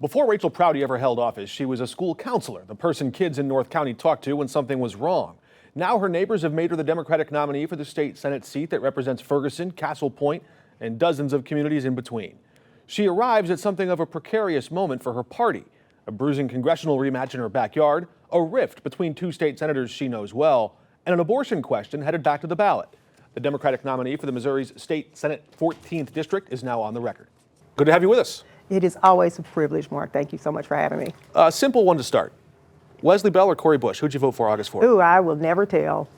Before Raychel Proudie ever held office, she was a school counselor, the person kids in North County talked to when something was wrong. Now her neighbors have made her the Democratic nominee for the state Senate seat that represents Ferguson, Castle Point, and dozens of communities in between. She arrives at something of a precarious moment for her party, a bruising congressional rematch in her backyard, a rift between two state senators she knows well, and an abortion question headed back to the ballot. The Democratic nominee for the Missouri's State Senate 14th District is now on the record. Good to have you with us. It is always a privilege, Mark. Thank you so much for having me. A simple one to start. Wesley Bell or Cori Bush? Who'd you vote for August 4th? Ooh, I will never tell.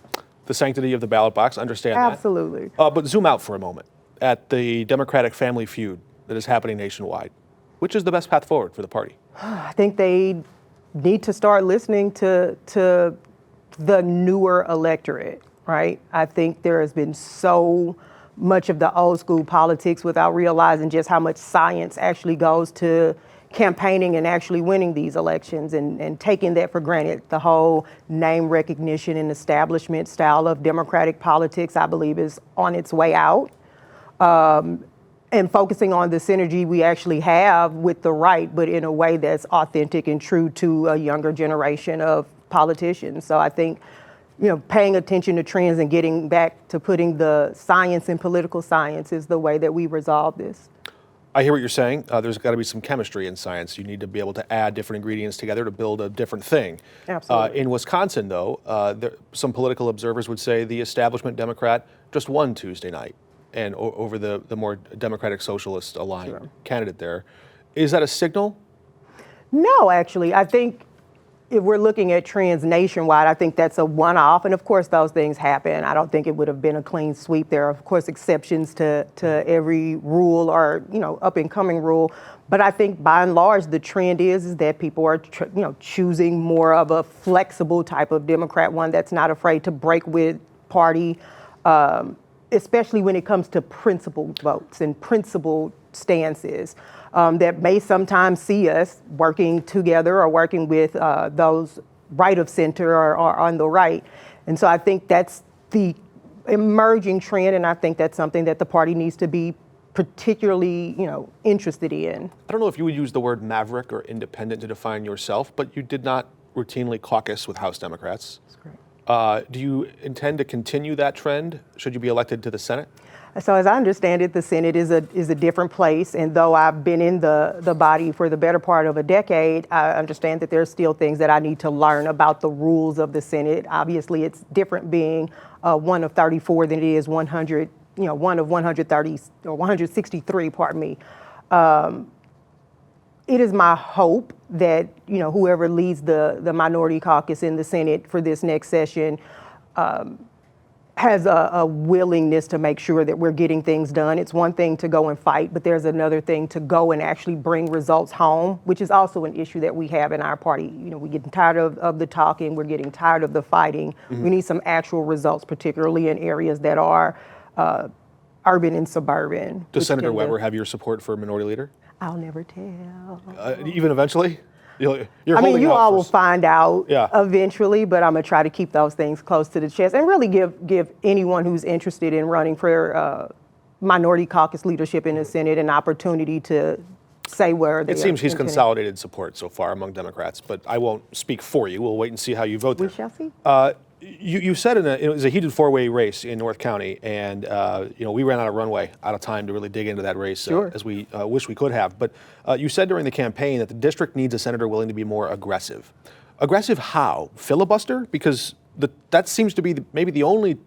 The sanctity of the ballot box, understand Absolutely. that. But zoom out for a moment at the Democratic family feud that is happening nationwide. Which is the best path forward for the party? I think they need to start listening to the newer electorate, right? I think there has been so much of the old school politics without realizing just how much science actually goes to campaigning and actually winning these elections and taking that for granted. The whole name recognition and establishment style of Democratic politics, I believe, is on its way out. And focusing on the synergy we actually have with the right, but in a way that's authentic and true to a younger generation of politicians. So I think, paying attention to trends and getting back to putting the science in political science is the way that we resolve this. I hear what you're saying. There's got to be some chemistry in science. You need to be able to add different ingredients together to build a different thing. Absolutely. In Wisconsin, though, some political observers would say the establishment Democrat just won Tuesday night and over the more Democratic Socialist aligned candidate there. Is that a signal? No, actually. I think if we're looking at trends nationwide, I think that's a one-off. And of course, those things happen. I don't think it would have been a clean sweep. There are, of course, exceptions to every rule or, up-and-coming rule. But I think by and large, the trend is that people are, choosing more of a flexible type of Democrat, one that's not afraid to break with party, especially when it comes to principled votes and principled stances. That may sometimes see us working together or working with those right of center or on the right. And so I think that's the emerging trend, and I think that's something that the party needs to be particularly, interested in. I don't know if you would use the word maverick or independent to define yourself, but you did not routinely caucus with House Democrats. That's correct. Do you intend to continue that trend should you be elected to the Senate? So as I understand it, the Senate is a different place. And though I've been in the body for the better part of a decade, I understand that there's still things that I need to learn about the rules of the Senate. Obviously, it's different being one of 34 than it is 100, one of 130 or 163, pardon me. It is my hope that, whoever leads the minority caucus in the Senate for this next session has a willingness to make sure that we're getting things done. It's one thing to go and fight, but there's another thing to go and actually bring results home, which is also an issue that we have in our party. We're getting tired of the talking, we're getting tired of the fighting. Mm-hmm. We need some actual results, particularly in areas that are urban and suburban. Does Senator Weber have your support for Minority Leader? I'll never tell. Even eventually? You all will find out eventually, but I'm going to try to keep those things close to the chest and really give anyone who's interested in running for minority caucus leadership in the Senate an opportunity to say where they are. It seems he's consolidated support so far among Democrats, but I won't speak for you. We'll wait and see how you vote there. We shall see. You said it was a heated four-way race in North County, and we ran out of time to really dig into that race as we wish we could have. But you said during the campaign that the district needs a senator willing to be more aggressive. Aggressive how? Filibuster? Because that seems to be maybe the only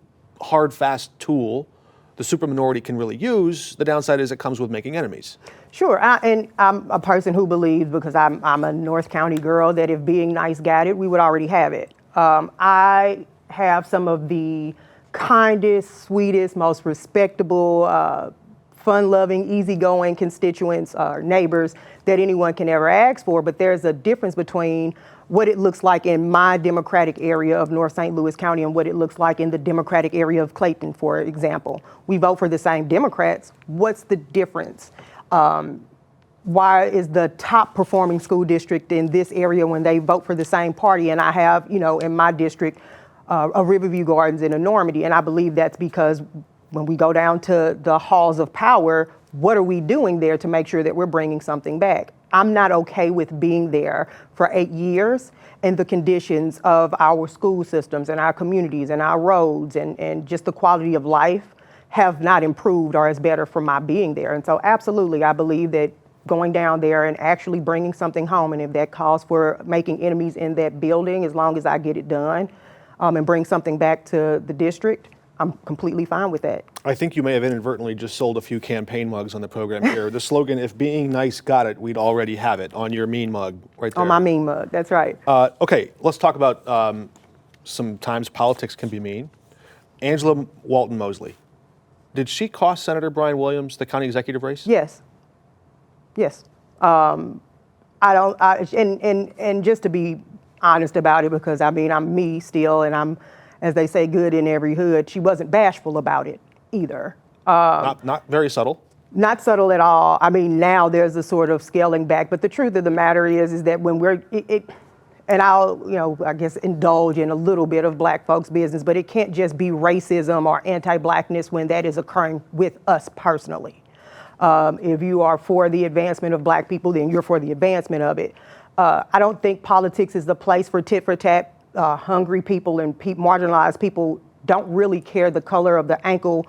hard, fast tool the superminority can really use. The downside is it comes with making enemies. Sure, and I'm a person who believes, because I'm a North County girl, that if being nice got it, we would already have it. I have some of the kindest, sweetest, most respectable, fun-loving, easygoing constituents or neighbors that anyone can ever ask for. But there's a difference between what it looks like in my Democratic area of North St. Louis County and what it looks like in the Democratic area of Clayton, for example. We vote for the same Democrats. What's the difference? Why is the top performing school district in this area when they vote for the same party? And I have, in my district, a Riverview Gardens and a Normandy. And I believe that's because when we go down to the halls of power, what are we doing there to make sure that we're bringing something back? I'm not okay with being there for 8 years and the conditions of our school systems and our communities and our roads and just the quality of life have not improved or is better for my being there. And so absolutely, I believe that going down there and actually bringing something home, and if that calls for making enemies in that building, as long as I get it done and bring something back to the district, I'm completely fine with that. I think you may have inadvertently just sold a few campaign mugs on the program here. The slogan, "If being nice got it, we'd already have it," on your mean mug right there. On my mean mug, that's right. Okay, let's talk about sometimes politics can be mean. Angela Walton Mosley. Did she cost Senator Brian Williams the county executive race? Yes. Yes. And just to be honest about it, because I mean, I'm me still, and I'm, as they say, good in every hood. She wasn't bashful about it either. Not very subtle. Not subtle at all. I mean, now there's a sort of scaling back, but the truth of the matter is that when we're, and I'll, I guess indulge in a little bit of black folks' business, but it can't just be racism or anti-blackness when that is occurring with us personally. If you are for the advancement of black people, then you're for the advancement of it. I don't think politics is the place for tit for tat. Hungry people and marginalized people don't really care the color of the ankle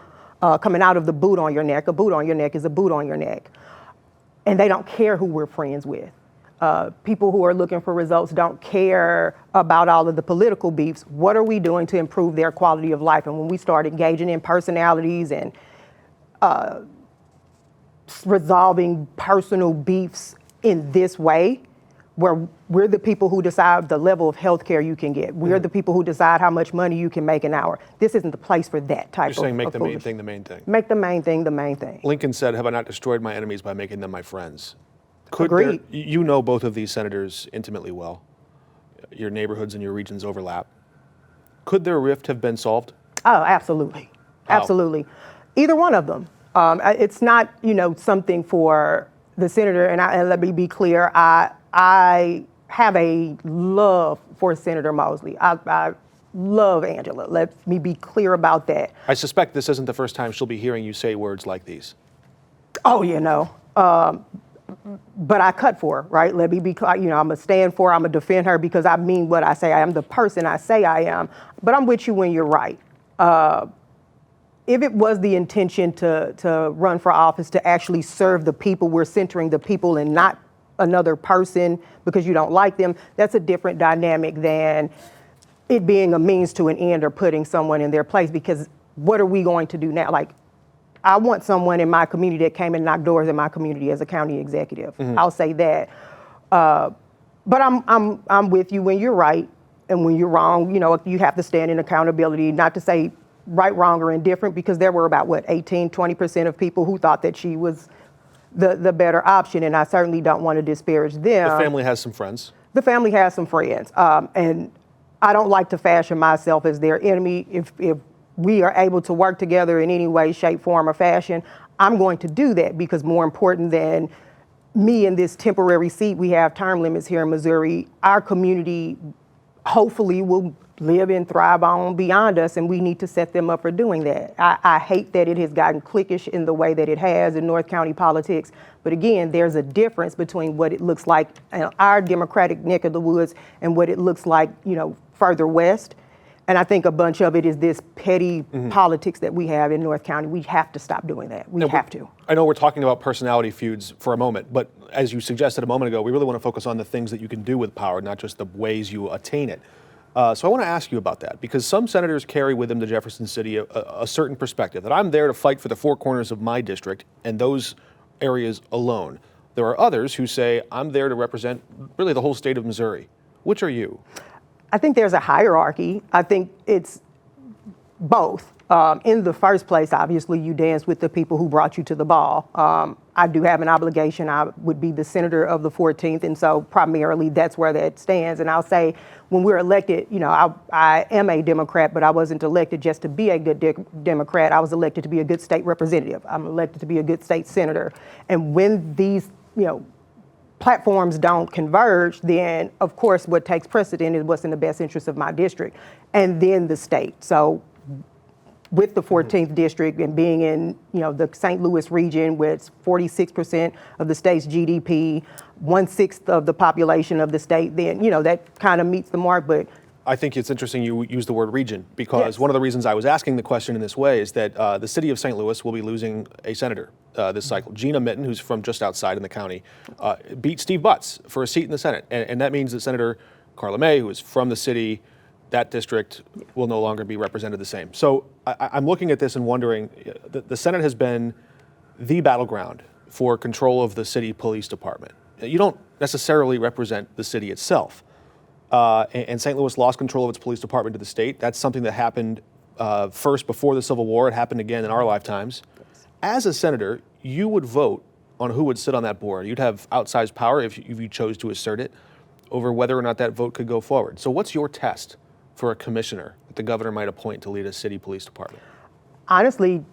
coming out of the boot on your neck. A boot on your neck is a boot on your neck. And they don't care who we're friends with. People who are looking for results don't care about all of the political beefs. What are we doing to improve their quality of life? And when we start engaging in personalities and resolving personal beefs in this way, where we're the people who decide the level of health care you can get. We're the people who decide how much money you can make an hour. This isn't the place for that type of You're saying make the main foolishness. thing the main thing. Make the main thing the main thing. Lincoln said, "Have I not destroyed my enemies by making them my friends?" Agreed. You know both of these senators intimately well. Your neighborhoods and your regions overlap. Could their rift have been solved? Oh, absolutely. How? Absolutely. Either one of them. It's not, something for the senator, and let me be clear, I have a love for Senator Mosley. I love Angela. Let me be clear about that. I suspect this isn't the first time she'll be hearing you say words like these. Oh, but I cut for her, right? Let me be clear. I'm going to stand for her. I'm going to defend her because I mean what I say. I am the person I say I am. But I'm with you when you're right. If it was the intention to run for office to actually serve the people, we're centering the people and not another person because you don't like them, that's a different dynamic than it being a means to an end or putting someone in their place. Because what are we going to do now? Like, I want someone in my community that came and knocked doors in my community as a county executive. Mm-hmm. I'll say that. But I'm with you when you're right and when you're wrong. You have to stand in accountability, not to say right, wrong, or indifferent, because there were about, 20% of people who thought that she was the better option, and I certainly don't want to disparage them. The family has some friends. The family has some friends, and I don't like to fashion myself as their enemy. If we are able to work together in any way, shape, form, or fashion, I'm going to do that, because more important than me in this temporary seat, we have term limits here in Missouri. Our community hopefully will live and thrive on beyond us, and we need to set them up for doing that. I hate that it has gotten cliquish in the way that it has in North County politics, but again, there's a difference between what it looks like in our Democratic neck of the woods and what it looks like, further west. And I think a bunch of it is this petty politics that we have in North County. We have to stop doing that. We have to. I know we're talking about personality feuds for a moment, but as you suggested a moment ago, we really want to focus on the things that you can do with power, not just the ways you attain it. So I want to ask you about that, because some senators carry with them to Jefferson City a certain perspective, that I'm there to fight for the four corners of my district and those areas alone. There are others who say, I'm there to represent really the whole state of Missouri. Which are you? I think there's a hierarchy. I think it's both. In the first place, obviously, you dance with the people who brought you to the ball. I do have an obligation. I would be the senator of the 14th, and so primarily that's where that stands. And I'll say, when we're elected, I am a Democrat, but I wasn't elected just to be a good Democrat. I was elected to be a good state representative. I'm elected to be a good state senator. And when these, platforms don't converge, then of course what takes precedent is what's in the best interest of my district, and then the state. So with the 14th district and being in, the St. Louis region, where it's 46% of the state's GDP, 1/6 of the population of the state, then, that kind of meets the mark. But I think it's interesting you use the word region, because Yes. one of the reasons I was asking the question in this way is that the city of St. Louis will be losing a senator this cycle. Gina Mitten, who's from just outside in the county, beat Steve Butts for a seat in the Senate. And that means that Senator Carla May, who is from the city, that district will no longer be represented the same. So I'm looking at this and wondering, the Senate has been the battleground for control of the city police department. You don't necessarily represent the city itself. And St. Louis lost control of its police department to the state. That's something that happened first before the Civil War. It happened again in our lifetimes. As a senator, you would vote on who would sit on that board. You'd have outsized power if you chose to assert it over whether or not that vote could go forward. So what's your test for a commissioner that the governor might appoint to lead a city police department? honestly,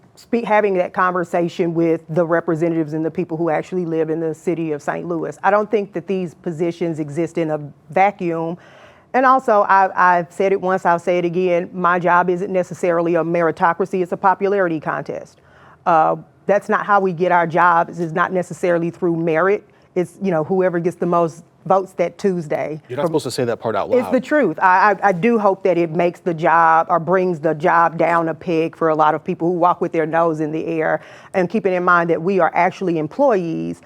having that conversation with the representatives and the people who actually live in the city of St. Louis. I don't think that these positions exist in a vacuum. And also, I've said it once, I'll say it again, my job isn't necessarily a meritocracy, it's a popularity contest. That's not how we get our jobs. It's not necessarily through merit. It's, whoever gets the most votes that Tuesday. You're not supposed to say that part out loud. It's the truth. I do hope that it makes the job or brings the job down a peg for a lot of people who walk with their nose in the air, and keeping in mind that we are actually employees.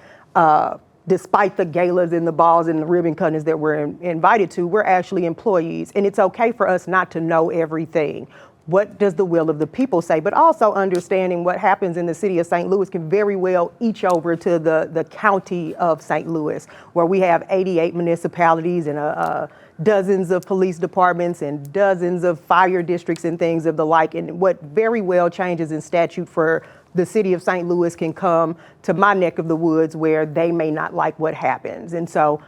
Despite the galas and the balls and the ribbon cuttings that we're invited to, we're actually employees. And it's okay for us not to know everything. What does the will of the people say? But also understanding what happens in the city of St. Louis can very well each over to the county of St. Louis, where we have 88 municipalities and dozens of police departments and dozens of fire districts and things of the like. And what very well changes in statute for the city of St. Louis can come to my neck of the woods where they may not like what happens. And so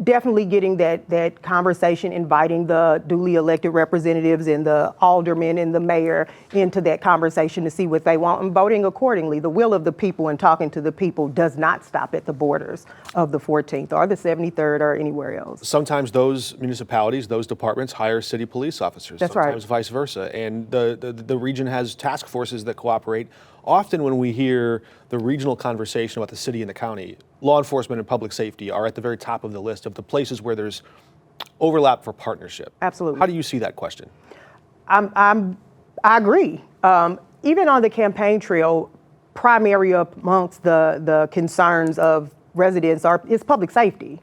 definitely getting that conversation, inviting the duly elected representatives and the aldermen and the mayor into that conversation to see what they want and voting accordingly. The will of the people and talking to the people does not stop at the borders of the 14th or the 73rd or anywhere else. Sometimes those municipalities, those departments hire city police officers. That's right. Sometimes vice versa. And the region has task forces that cooperate. Often when we hear the regional conversation about the city and the county, law enforcement and public safety are at the very top of the list of the places where there's overlap for partnership. Absolutely. How do you see that question? I agree. Even on the campaign trail, primary amongst the concerns of residents is public safety.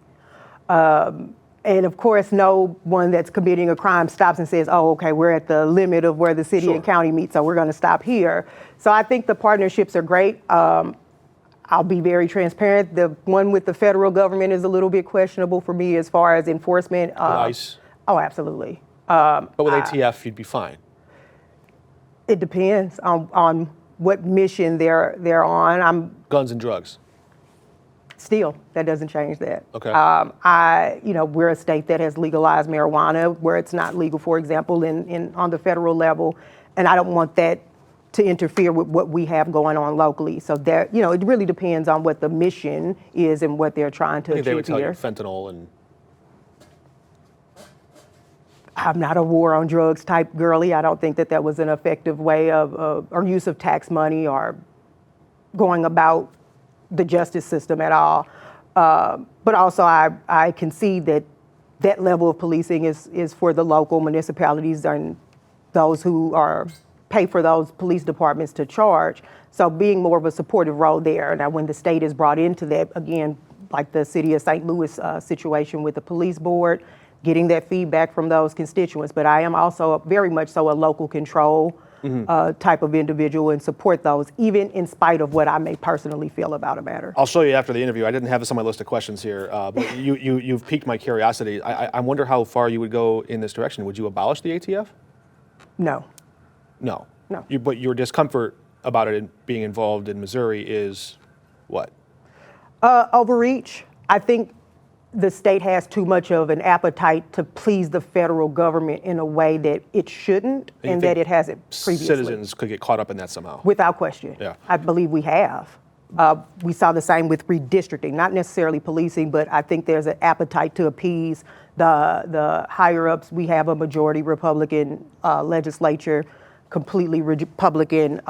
And of course, no one that's committing a crime stops and says, oh, okay, we're at the limit of where the city and county meet, so we're going to stop here. So I think the partnerships are great. I'll be very transparent. The one with the federal government is a little bit questionable for me as far as enforcement. With ICE? Oh, absolutely. But with ATF, you'd be fine. It depends on what mission they're on. Guns and drugs. Still, that doesn't change that. Okay. We're a state that has legalized marijuana where it's not legal, for example, on the federal level, and I don't want that to interfere with what we have going on locally. So there, it really depends on what the mission is and what they're trying to I think achieve they would tell you here. fentanyl and... I'm not a war on drugs type girly. I don't think that was an effective way of or use of tax money or going about the justice system at all. But also I concede that level of policing is for the local municipalities and those who pay for those police departments to charge. So being more of a supportive role there. Now, when the state is brought into that, again, like the city of St. Louis situation with the police board, getting that feedback from those constituents. But I am also very much so a local control type of individual and support those, even in spite of what I may personally feel about a matter. I'll show you after the interview. I didn't have this on my list of questions here, but you've piqued my curiosity. I wonder how far you would go in this direction. Would you abolish the ATF? No. No. No. But your discomfort about it being involved in Missouri is what? Overreach. I think the state has too much of an appetite to please the federal government in a way that it shouldn't and that it hasn't previously. Citizens could get caught up in that somehow. Without question. Yeah. I believe we have. We saw the same with redistricting, not necessarily policing, but I think there's an appetite to appease the higher ups. We have a majority Republican legislature. completely Republican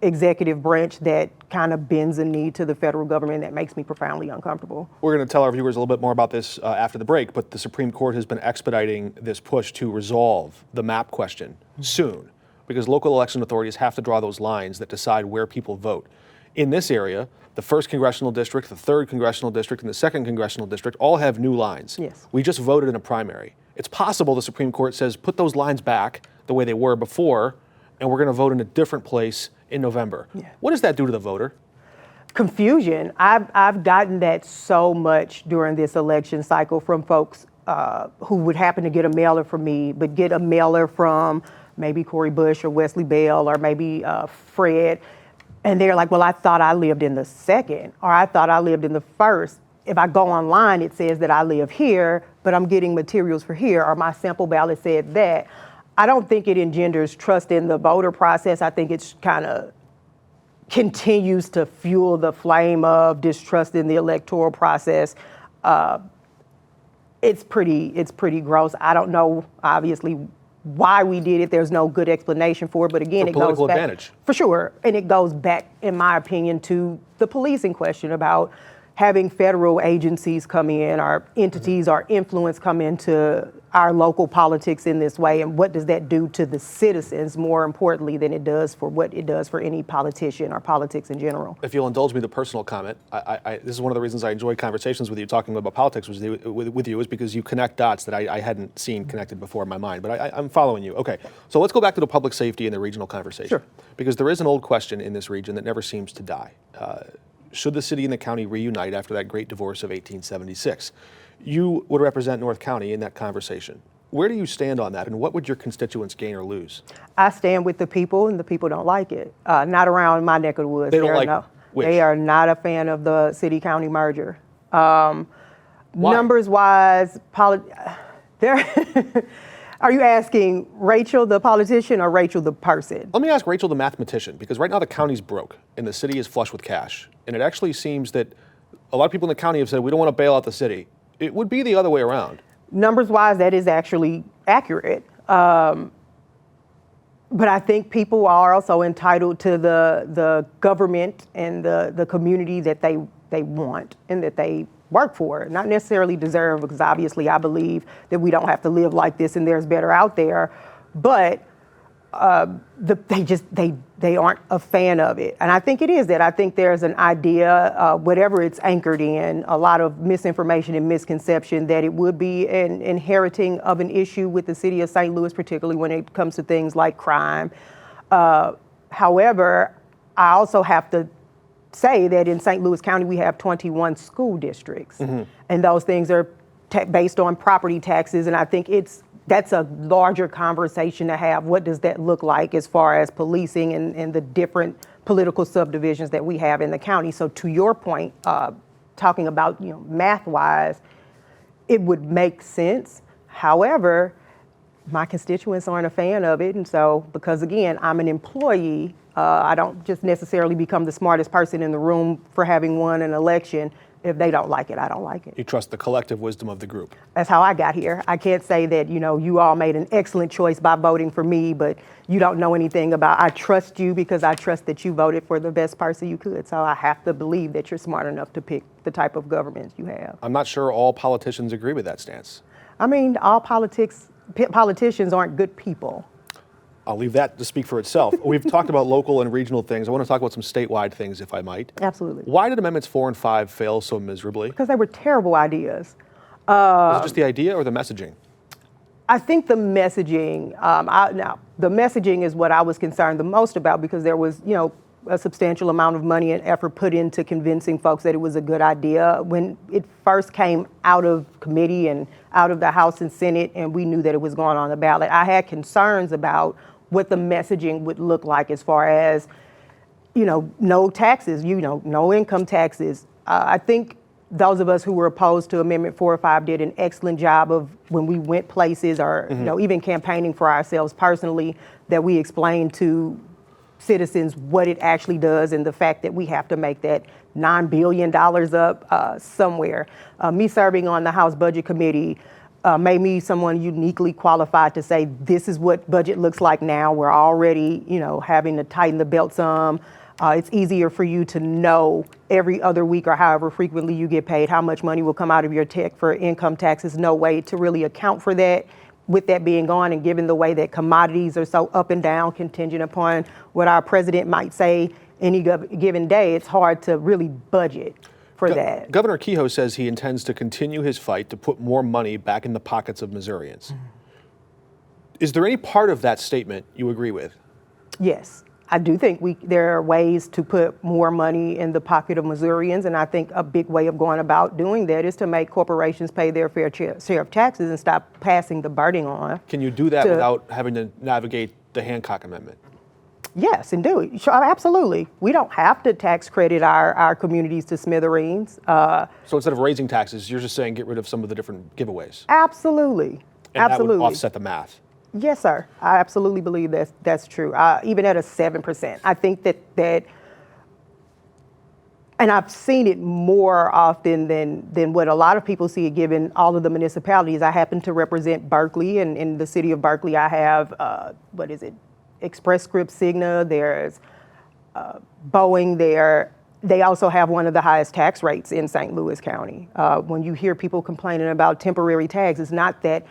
executive branch that kind of bends the knee to the federal government. That makes me profoundly uncomfortable. We're going to tell our viewers a little bit more about this after the break, but the Supreme Court has been expediting this push to resolve the map question soon, because local election authorities have to draw those lines that decide where people vote. In this area, the 1st Congressional District, the 3rd Congressional District, and the 2nd Congressional District all have new lines. Yes. We just voted in a primary. It's possible the Supreme Court says put those lines back the way they were before, and we're going to vote in a different place in November. Yeah. What does that do to the voter? Confusion. I've gotten that so much during this election cycle from folks who would happen to get a mailer from me, but get a mailer from maybe Cori Bush or Wesley Bell or maybe Fred. And they're like, well, I thought I lived in the 2nd, or I thought I lived in the 1st. If I go online, it says that I live here, but I'm getting materials for here, or my sample ballot said that. I don't think it engenders trust in the voter process. I think it's kind of continues to fuel the flame of distrust in the electoral process. It's pretty gross. I don't know, obviously, why we did it. There's no good explanation for it, but again, it goes back. Political advantage. For sure, and it goes back, in my opinion, to the policing question about having federal agencies come in, or entities or influence come into our local politics in this way, and what does that do to the citizens more importantly than it does for what it does for any politician or politics in general. If you'll indulge me the personal comment, this is one of the reasons I enjoy conversations with you, talking about politics with you, is because you connect dots that I hadn't seen connected before in my mind, but I'm following you. Okay, so let's go back to the public safety and the regional conversation. Sure. Because there is an old question in this region that never seems to die. Should the city and the county reunite after that great divorce of 1876? You would represent North County in that conversation. Where do you stand on that, and what would your constituents gain or lose? I stand with the people, and the people don't like it. Not around my neck of the woods. They don't like which? They are not a fan of the city-county merger. Why? Numbers-wise, are you asking Raychel the politician or Raychel the person? Let me ask Raychel the mathematician, because right now the county's broke and the city is flush with cash. And it actually seems that a lot of people in the county have said, we don't want to bail out the city. It would be the other way around. Numbers-wise, that is actually accurate. But I think people are also entitled to the government and the community that they want and that they work for, not necessarily deserve, because obviously I believe that we don't have to live like this and there's better out there, but they aren't a fan of it. And I think it is that. I think there's an idea, whatever it's anchored in, a lot of misinformation and misconception that it would be an inheriting of an issue with the city of St. Louis, particularly when it comes to things like crime. However, I also have to say that in St. Louis County, we have 21 school districts, and those things are based on property taxes. And I think that's a larger conversation to have. What does that look like as far as policing and the different political subdivisions that we have in the county? So to your point, talking about math-wise, it would make sense. However, my constituents aren't a fan of it, and so because again, I'm an employee. I don't just necessarily become the smartest person in the room for having won an election. If they don't like it, I don't like it. You trust the collective wisdom of the group. That's how I got here. I can't say that, you all made an excellent choice by voting for me, but you don't know anything about, I trust you because I trust that you voted for the best person you could. So I have to believe that you're smart enough to pick the type of government you have. I'm not sure all politicians agree with that stance. I mean, all politicians aren't good people. I'll leave that to speak for itself. We've talked about local and regional things. I want to talk about some statewide things, if I might. Absolutely. Why did Amendments 4 and 5 fail so miserably? Because they were terrible ideas. Was it just the idea or the messaging? I think the messaging, the messaging is what I was concerned the most about, because there was, a substantial amount of money and effort put into convincing folks that it was a good idea. When it first came out of committee and out of the House and Senate, and we knew that it was going on the ballot, I had concerns about what the messaging would look like as far as, no taxes, no income taxes. I think those of us who were opposed to Amendment 4 or 5 did an excellent job of, when we went places or, even campaigning for ourselves personally, that we explained to citizens what it actually does and the fact that we have to make that $9 billion up somewhere. Me serving on the House Budget Committee, made me someone uniquely qualified to say this is what budget looks like now. We're already, having to tighten the belt some. It's easier for you to know every other week or however frequently you get paid how much money will come out of your check for income taxes. No way to really account for that. With that being gone, and given the way that commodities are so up and down, contingent upon what our president might say any given day, it's hard to really budget for that. Governor Kehoe says he intends to continue his fight to put more money back in the pockets of Missourians. Is there any part of that statement you agree with? Yes. I do think there are ways to put more money in the pocket of Missourians, and I think a big way of going about doing that is to make corporations pay their fair share of taxes and stop passing the burden on. Can you do that without having to navigate the Hancock Amendment? Yes, and do it. Sure, absolutely. We don't have to tax credit our communities to smithereens. So instead of raising taxes, you're just saying get rid of some of the different giveaways? Absolutely. And absolutely. that would offset the math? Yes, sir. I absolutely believe that's true. Even at a 7%, I think that, and I've seen it more often than what a lot of people see it, given all of the municipalities. I happen to represent Berkeley, and in the city of Berkeley, I have Express Scripts, Cigna. There's Boeing there. They also have one of the highest tax rates in St. Louis County. When you hear people complaining about temporary tax, it's not that.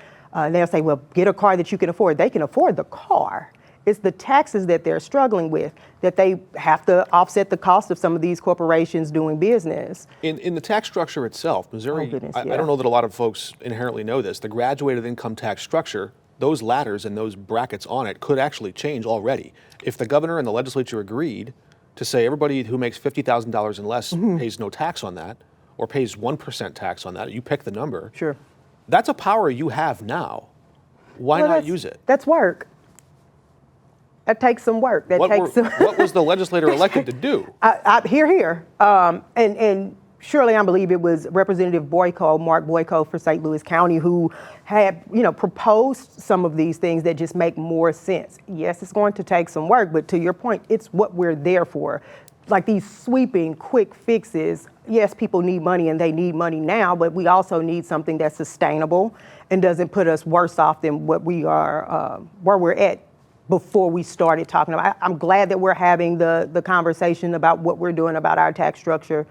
They'll say, well, get a car that you can afford. They can afford the car. It's the taxes that they're struggling with, that they have to offset the cost of some of these corporations doing business. In the tax structure itself, Missouri, goodness, I don't know that a lot of folks inherently know this, the graduated income tax structure, those ladders and those brackets on it could actually change already. If the governor and the legislature agreed to say everybody who makes $50,000 and less pays no tax on that, or pays 1% tax on that, you pick the number. Sure. That's a power you have now. Why not use it? That's work. That takes some work. What was the legislator elected to do? Here. And surely I believe it was Representative Boyko, Mark Boyko for St. Louis County, who had, proposed some of these things that just make more sense. Yes, it's going to take some work, but to your point, it's what we're there for. Like these sweeping, quick fixes, yes, people need money and they need money now, but we also need something that's sustainable and doesn't put us worse off than what we are, where we're at before we started talking about. I'm glad that we're having the conversation about what we're doing about our tax structure.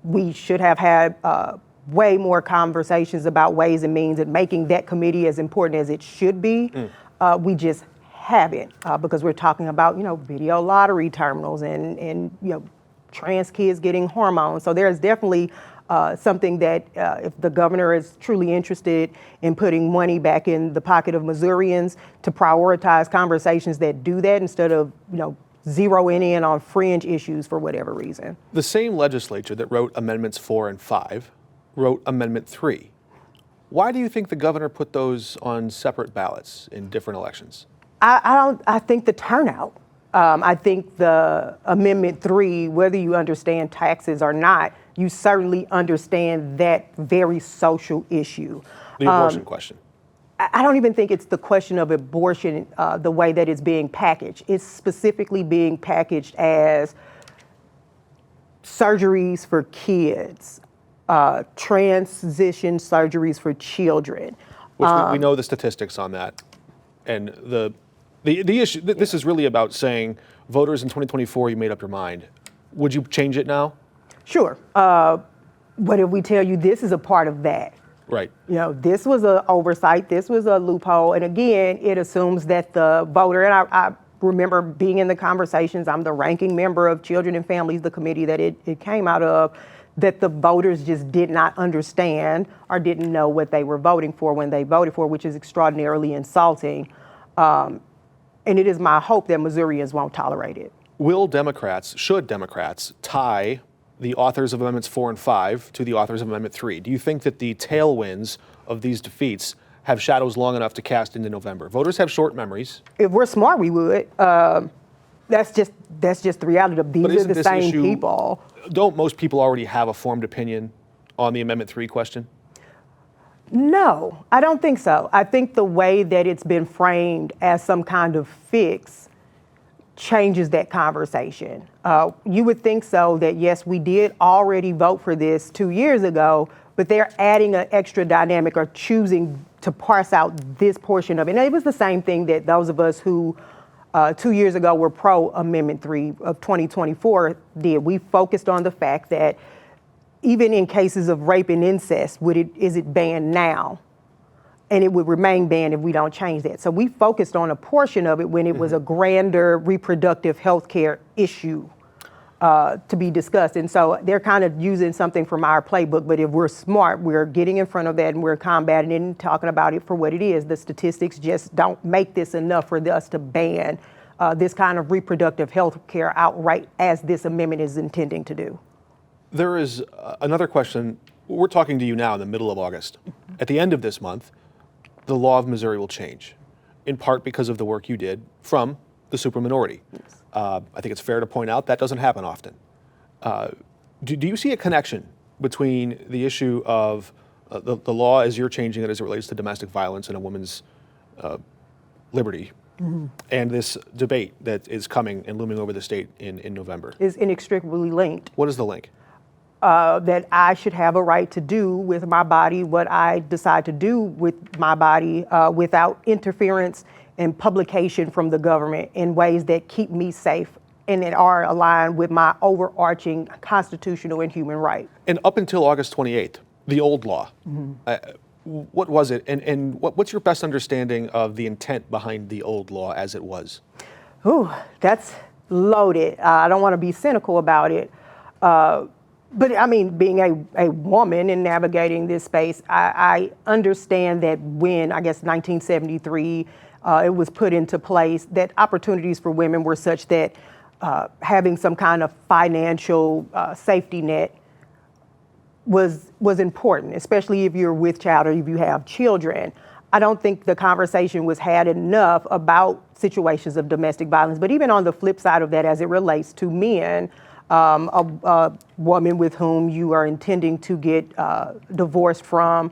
We should have had way more conversations about ways and means and making that committee as important as it should be. We just haven't, because we're talking about, video lottery terminals and trans kids getting hormones. So there's definitely something that if the governor is truly interested in putting money back in the pocket of Missourians, to prioritize conversations that do that instead of, zeroing in on fringe issues for whatever reason. The same legislature that wrote Amendments 4 and 5 wrote Amendment 3. Why do you think the governor put those on separate ballots in different elections? I think the turnout. I think the Amendment 3, whether you understand taxes or not, you certainly understand that very social issue. The abortion question. I don't even think it's the question of abortion, the way that it's being packaged. It's specifically being packaged as surgeries for kids, transition surgeries for children. Which we know the statistics on that. And the issue, this is really about saying, voters in 2024, you made up your mind. Would you change it now? Sure. But if we tell you this is a part of that, right? This was an oversight, this was a loophole. And again, it assumes that the voter, and I remember being in the conversations, I'm the ranking member of Children and Families, the committee that it came out of, that the voters just did not understand or didn't know what they were voting for when they voted for, which is extraordinarily insulting. And it is my hope that Missourians won't tolerate it. Should Democrats tie the authors of Amendments 4 and 5 to the authors of Amendment 3? Do you think that the tailwinds of these defeats have shadows long enough to cast into November? Voters have short memories. If we're smart, we would. That's just the reality of these are the same people. Don't most people already have a formed opinion on the Amendment 3 question? No, I don't think so. I think the way that it's been framed as some kind of fix changes that conversation. You would think so that, yes, we did already vote for this 2 years ago, but they're adding an extra dynamic or choosing to parse out this portion of it. And it was the same thing that those of us who 2 years ago were pro Amendment 3 of 2024 did. We focused on the fact that even in cases of rape and incest, is it banned now? And it would remain banned if we don't change that. So we focused on a portion of it when it was a grander reproductive health care issue to be discussed. And so they're kind of using something from our playbook, but if we're smart, we're getting in front of that and we're combating it and talking about it for what it is. The statistics just don't make this enough for us to ban this kind of reproductive health care outright, as this amendment is intending to do. There is another question. We're talking to you now in the middle of August. At the end of this month, the law of Missouri will change, in part because of the work you did from the superminority. Yes. I think it's fair to point out that doesn't happen often. Do you see a connection between the issue of the law as you're changing it as it relates to domestic violence and a woman's liberty and this debate that is coming and looming over the state in November? Is inextricably linked. What is the link? That I should have a right to do with my body what I decide to do with my body without interference and publication from the government in ways that keep me safe and that are aligned with my overarching constitutional and human right. And up until August 28th, the old law, what was it? And what's your best understanding of the intent behind the old law as it was? Ooh, that's loaded. I don't want to be cynical about it. But I mean, being a woman and navigating this space, I understand that when, I guess, 1973, it was put into place, that opportunities for women were such that having some kind of financial safety net was important, especially if you're with child or if you have children. I don't think the conversation was had enough about situations of domestic violence. But even on the flip side of that, as it relates to men, a woman with whom you are intending to get divorced from,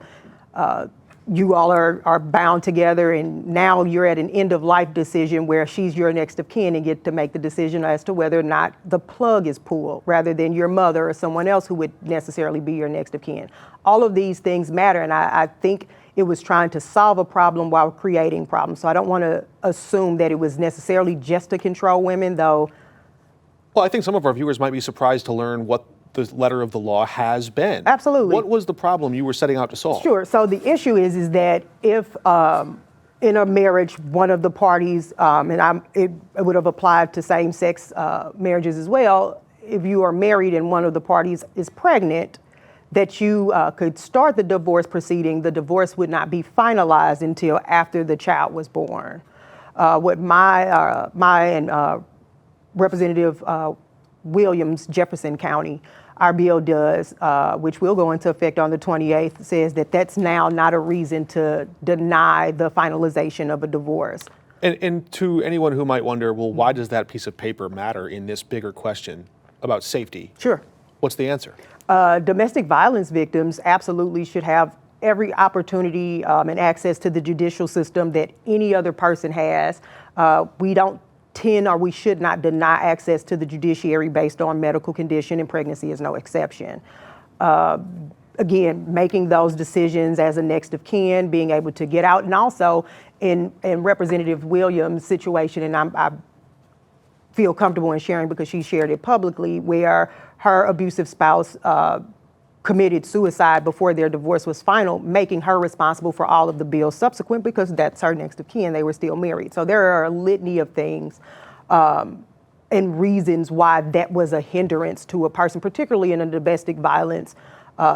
you all are bound together, and now you're at an end of life decision where she's your next of kin and get to make the decision as to whether or not the plug is pulled, rather than your mother or someone else who would necessarily be your next of kin. All of these things matter, and I think it was trying to solve a problem while creating problems. So I don't want to assume that it was necessarily just to control women, though. Well, I think some of our viewers might be surprised to learn what the letter of the law has been. Absolutely. What was the problem you were setting out to solve? Sure. So the issue is that if in a marriage, one of the parties, it would have applied to same-sex marriages as well, if you are married and one of the parties is pregnant, that you could start the divorce proceeding. The divorce would not be finalized until after the child was born. What my and Representative Williams, Jefferson County, our bill does, which will go into effect on the 28th, says that that's now not a reason to deny the finalization of a divorce. And to anyone who might wonder, well, why does that piece of paper matter in this bigger question about safety? Sure. What's the answer? Domestic violence victims absolutely should have every opportunity and access to the judicial system that any other person has. We don't or we should not deny access to the judiciary based on medical condition, and pregnancy is no exception. Again, making those decisions as a next of kin, being able to get out, and also in Representative Williams' situation, and I feel comfortable in sharing because she shared it publicly, where her abusive spouse committed suicide before their divorce was final, making her responsible for all of the bills subsequent because that's her next of kin. They were still married. So there are a litany of things and reasons why that was a hindrance to a person, particularly in a domestic violence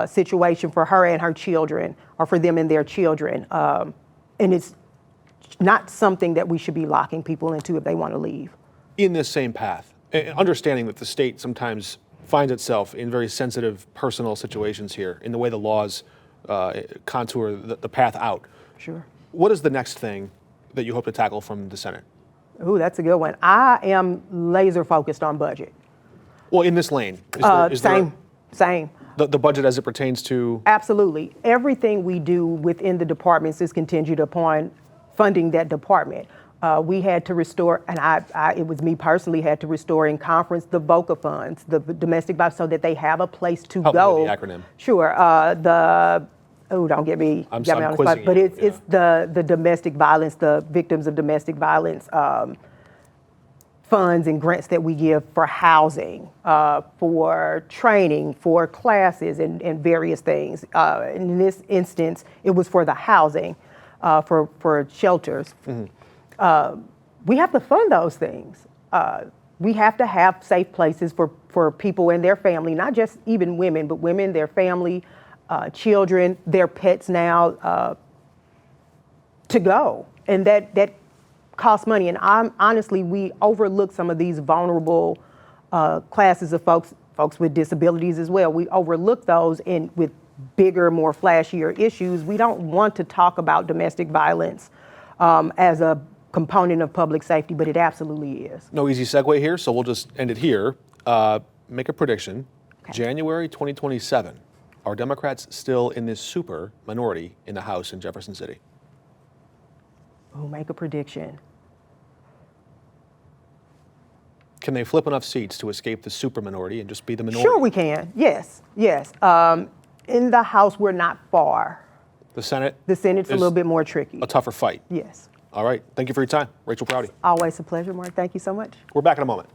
situation for her and her children, or for them and their children. And it's not something that we should be locking people into if they want to leave. In this same path, understanding that the state sometimes finds itself in very sensitive personal situations here in the way the laws contour the path out. Sure. What is the next thing that you hope to tackle from the Senate? Ooh, that's a good one. I am laser focused on budget. Well, in this lane, Same. The budget as it pertains to? Absolutely. Everything we do within the departments is contingent upon funding that department. We had to restore, and it was me personally, had to restore in conference the VOCA funds, the domestic violence, so that they have a place to Help go. me with the acronym. Sure. The oh, don't get me, I'm got me on the quizzing spot, but you, it's the domestic violence, the victims of domestic violence funds and grants that we give for housing, for training, for classes, and various things. In this instance, it was for the housing, for shelters. We have to fund those things. We have to have safe places for people and their family, not just even women, but women, their family, children, their pets now, to go. And that costs money. And honestly, we overlook some of these vulnerable classes of folks with disabilities as well. We overlook those with bigger, more flashier issues. We don't want to talk about domestic violence as a component of public safety, but it absolutely is. No easy segue here, so we'll just end it here. Make a prediction. Okay. January 2027, are Democrats still in this super minority in the House in Jefferson City? Oh, make a prediction. Can they flip enough seats to escape the super minority and just be the minority? Sure we can, yes. In the House, we're not far. The Senate? The Senate's a little bit more tricky. A tougher fight? Yes. All right, thank you for your time. Raychel Proudie. Always a pleasure, Mark. Thank you so much. We're back in a moment.